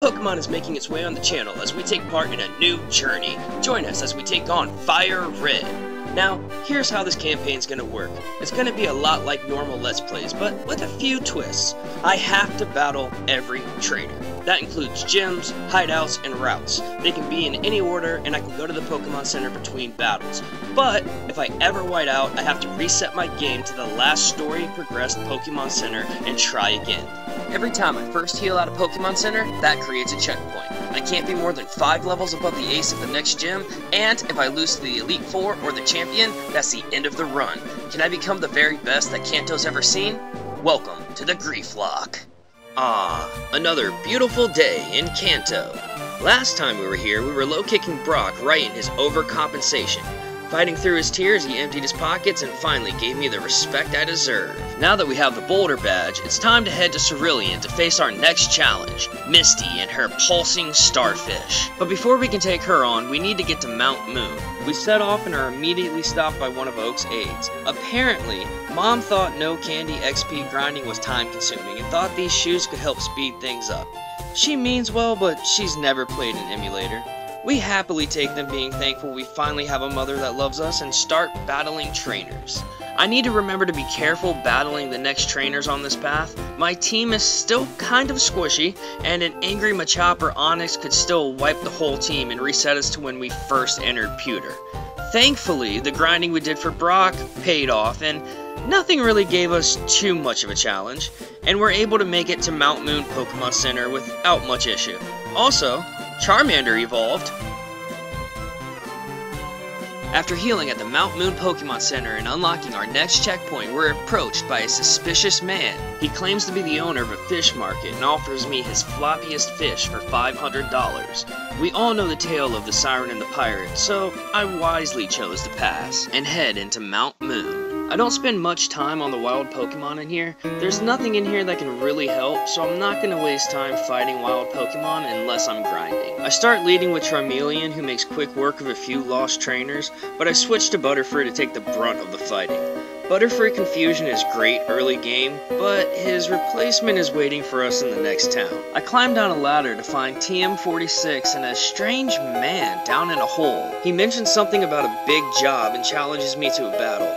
Pokemon is making its way on the channel as we take part in a new journey. Join us as we take on Fire Red. Now, here's how this campaign's gonna work. It's gonna be a lot like normal Let's Plays, but with a few twists. I have to battle every trainer. That includes gyms, hideouts, and routes. They can be in any order, and I can go to the Pokemon Center between battles. But, if I ever white out, I have to reset my game to the last story-progressed Pokemon Center and try again. Every time I first heal out of Pokemon Center, that creates a checkpoint. I can't be more than 5 levels above the ace of the next gym, and if I lose to the Elite Four or the champion, that's the end of the run. Can I become the very best that Kanto's ever seen? Welcome to the GREEFLOCKE. Ah, another beautiful day in Kanto. Last time we were here, we were low-kicking Brock right in his overcompensation. Fighting through his tears, he emptied his pockets and finally gave me the respect I deserve. Now that we have the Boulder badge, it's time to head to Cerulean to face our next challenge, Misty and her Pulsing Starfish. But before we can take her on, we need to get to Mount Moon. We set off and are immediately stopped by one of Oak's aides. Apparently, Mom thought no candy XP grinding was time-consuming and thought these shoes could help speed things up. She means well, but she's never played an emulator. We happily take them, being thankful we finally have a mother that loves us, and start battling trainers. I need to remember to be careful battling the next trainers on this path. My team is still kind of squishy, and an angry Machop or Onix could still wipe the whole team and reset us to when we first entered Pewter. Thankfully, the grinding we did for Brock paid off, and nothing really gave us too much of a challenge, and we're able to make it to Mount Moon Pokemon Center without much issue. Also, Charmander evolved. After healing at the Mount Moon Pokemon Center and unlocking our next checkpoint, we're approached by a suspicious man. He claims to be the owner of a fish market and offers me his floppiest fish for $500. We all know the tale of the Siren and the Pirate, so I wisely chose to pass and head into Mount Moon. I don't spend much time on the wild Pokemon in here. There's nothing in here that can really help, so I'm not going to waste time fighting wild Pokemon unless I'm grinding. I start leading with Charmeleon, who makes quick work of a few lost trainers, but I switch to Butterfree to take the brunt of the fighting. Butterfree Confusion is great early game, but his replacement is waiting for us in the next town. I climb down a ladder to find TM46 and a strange man down in a hole. He mentions something about a big job and challenges me to a battle.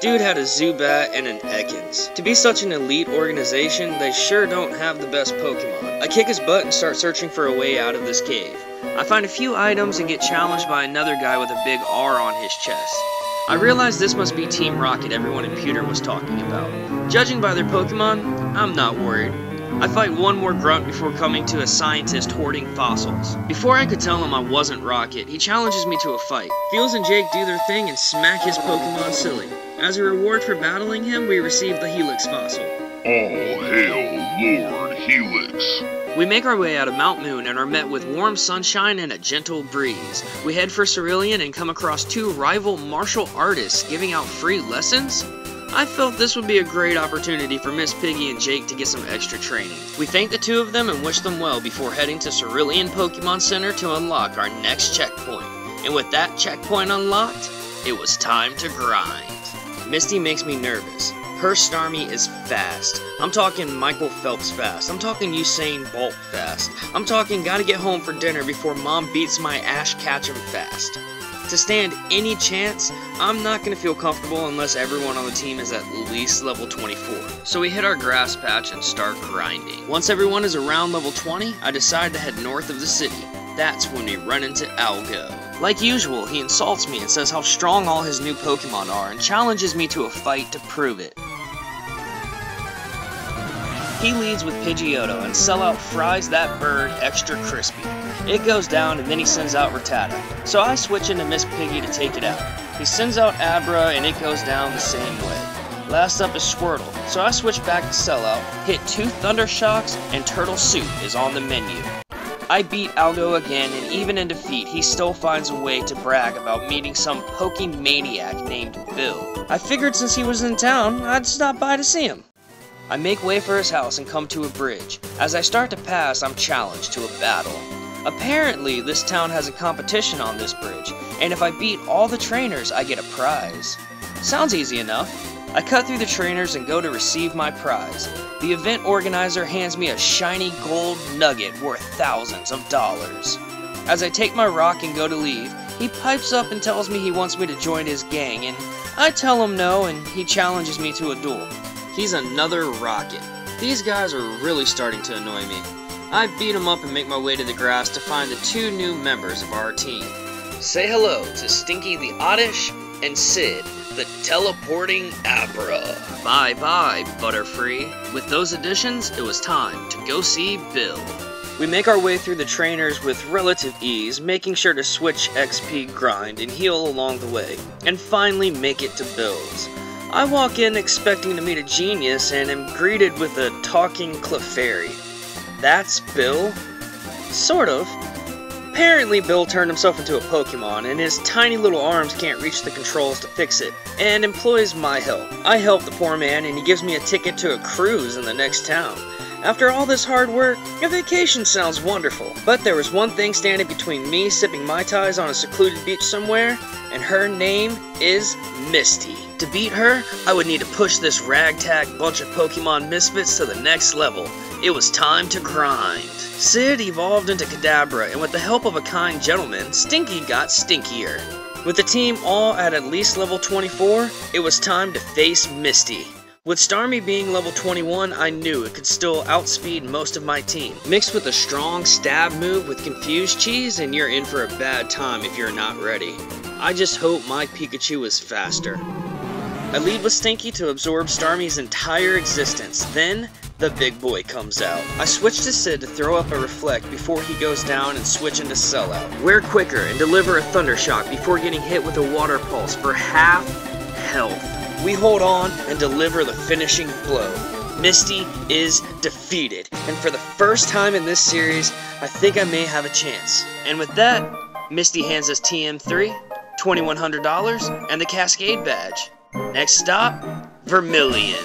Dude had a Zubat and an Ekans. To be such an elite organization, they sure don't have the best Pokemon. I kick his butt and start searching for a way out of this cave. I find a few items and get challenged by another guy with a big R on his chest. I realize this must be Team Rocket everyone in Pewter was talking about. Judging by their Pokemon, I'm not worried. I fight one more grunt before coming to a scientist hoarding fossils. Before I could tell him I wasn't Rocket, he challenges me to a fight. Feels and Jake do their thing and smack his Pokemon silly. As a reward for battling him, we receive the Helix fossil. All hail Lord Helix. We make our way out of Mount Moon and are met with warm sunshine and a gentle breeze. We head for Cerulean and come across 2 rival martial artists giving out free lessons. I felt this would be a great opportunity for Miss Piggy and Jake to get some extra training. We thank the 2 of them and wish them well before heading to Cerulean Pokemon Center to unlock our next checkpoint. And with that checkpoint unlocked, it was time to grind. Misty makes me nervous. Her Starmie is fast. I'm talking Michael Phelps fast. I'm talking Usain Bolt fast. I'm talking gotta get home for dinner before Mom beats my Ash Ketchum fast. To stand any chance, I'm not going to feel comfortable unless everyone on the team is at least level 24. So we hit our grass patch and start grinding. Once everyone is around level 20, I decide to head north of the city. That's when we run into Algo. Like usual, he insults me and says how strong all his new Pokemon are and challenges me to a fight to prove it. He leads with Pidgeotto and Sellout fries that bird extra crispy. It goes down and then he sends out Rattata. So I switch into Miss Piggy to take it out. He sends out Abra and it goes down the same way. Last up is Squirtle, so I switch back to Sellout, hit 2 Thunder Shocks, and Turtle Soup is on the menu. I beat Algo again, and even in defeat, he still finds a way to brag about meeting some Pokemaniac named Bill. I figured since he was in town, I'd stop by to see him. I make way for his house and come to a bridge. As I start to pass, I'm challenged to a battle. Apparently, this town has a competition on this bridge, and if I beat all the trainers, I get a prize. Sounds easy enough. I cut through the trainers and go to receive my prize. The event organizer hands me a shiny gold nugget worth thousands of dollars. As I take my rock and go to leave, he pipes up and tells me he wants me to join his gang, and I tell him no, and he challenges me to a duel. He's another rocket. These guys are really starting to annoy me. I beat him up and make my way to the grass to find the 2 new members of our team. Say hello to Stinky the Oddish and Sid, the teleporting Abra. Bye-bye, Butterfree. With those additions, it was time to go see Bill. We make our way through the trainers with relative ease, making sure to switch XP grind and heal along the way, and finally make it to Bill's. I walk in expecting to meet a genius and am greeted with a talking Clefairy. That's Bill? Sort of. Apparently Bill turned himself into a Pokemon, and his tiny little arms can't reach the controls to fix it, and employs my help. I help the poor man, and he gives me a ticket to a cruise in the next town. After all this hard work, a vacation sounds wonderful. But there was one thing standing between me sipping Mai Tais on a secluded beach somewhere, and her name is Misty. To beat her, I would need to push this ragtag bunch of Pokemon misfits to the next level. It was time to grind. Sid evolved into Kadabra, and with the help of a kind gentleman, Stinky got stinkier. With the team all at least level 24, it was time to face Misty. With Starmie being level 21, I knew it could still outspeed most of my team. Mixed with a strong stab move with Confused Cheese, and you're in for a bad time if you're not ready. I just hope my Pikachu is faster. I lead with Stinky to absorb Starmie's entire existence. Then, the big boy comes out. I switch to Sid to throw up a Reflect before he goes down and switch into Sellout. We're quicker and deliver a Thunder Shock before getting hit with a Water Pulse for half health. We hold on and deliver the finishing blow. Misty is defeated, and for the first time in this series, I think I may have a chance. And with that, Misty hands us TM3, $2,100, and the Cascade Badge. Next stop, Vermilion.